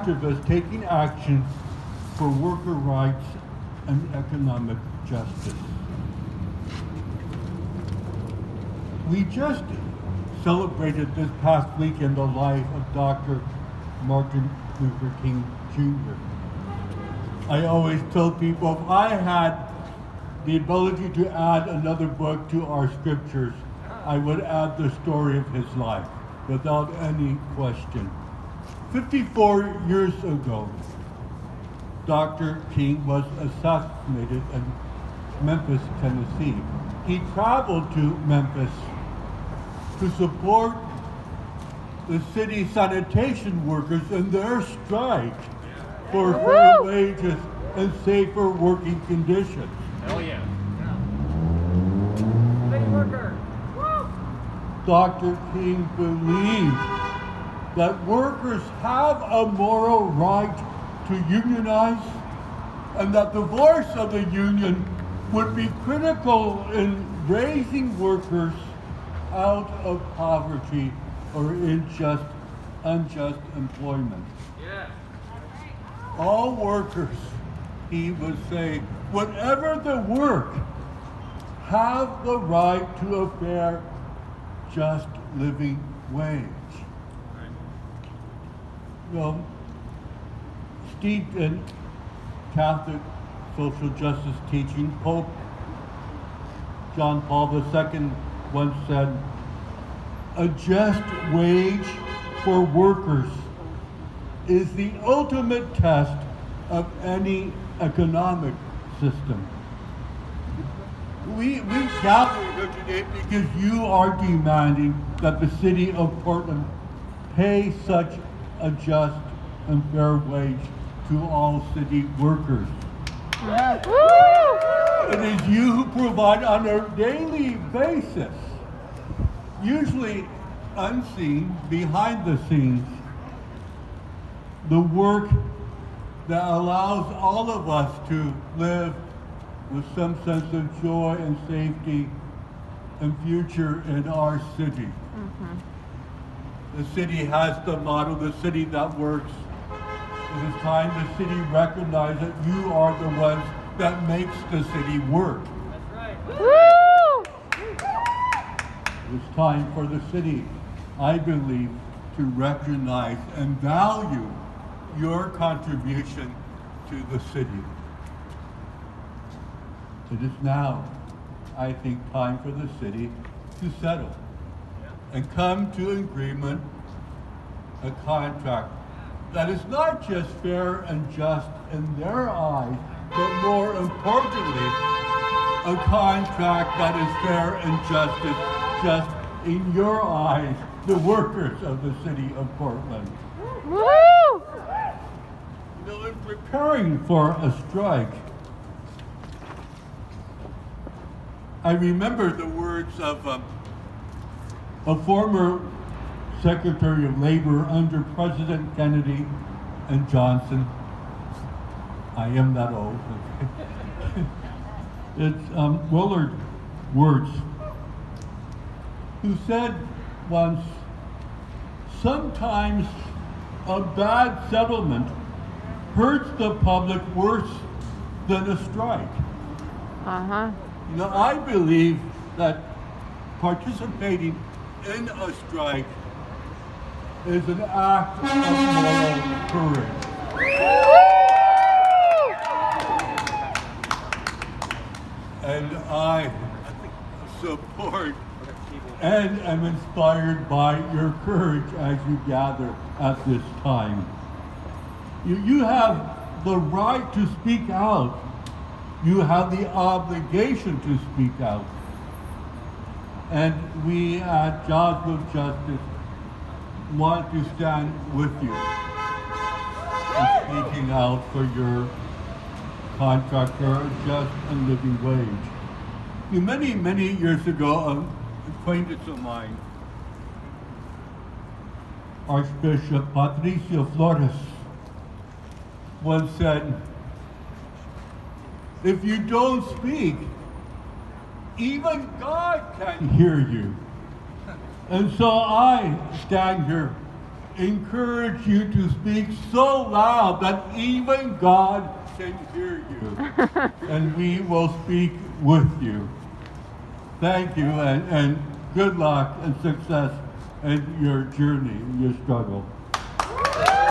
activist taking action for worker rights and economic justice. We just celebrated this past weekend the life of Dr. Martin Luther King Jr. I always tell people if I had the ability to add another book to our scriptures, I would add the story of his life without any question. 54 years ago, Dr. King was assassinated in Memphis, Tennessee. He traveled to Memphis to support the city sanitation workers in their strike for fair wages and safer working conditions. Hell yeah. City worker. Dr. King believed that workers have a moral right to unionize and that the voice of the union would be critical in raising workers out of poverty or unjust employment. Yeah. All workers, he would say, whatever the work, have the right to a fair, just living wage. Well, steeped in Catholic social justice teaching, Pope John Paul II once said, a just wage for workers is the ultimate test of any economic system. We gather here today because you are demanding that the city of Portland pay such a just and fair wage to all city workers. It is you who provide on a daily basis, usually unseen, behind the scenes, the work that allows all of us to live with some sense of joy and safety and future in our city. The city has the motto, the city that works. It is time the city recognize that you are the ones that makes the city work. That's right. It's time for the city, I believe, to recognize and value your contribution to the city. It is now, I think, time for the city to settle and come to agreement, a contract that is not just fair and just in their eyes, but more importantly, a contract that is fair and just in your eyes, the workers of the city of Portland. You know, in preparing for a strike, I remember the words of a former Secretary of Labor under President Kennedy and Johnson. I am that old. It's Willard Wirtz, who said once, sometimes a bad settlement hurts the public worse than a strike. You know, I believe that participating in a strike is an act of moral courage. And I support and am inspired by your courage as you gather at this time. You have the right to speak out. You have the obligation to speak out. And we at JwJ's want to stand with you in speaking out for your contract for a just and living wage. Many years ago, an acquaintance of mine, Archbishop Patricio Flores, once said, if you don't speak, even God can hear you. And so I stand here encourage you to speak so loud that even God can hear you. And we will speak with you. Thank you, and good luck and success in your journey, your struggle.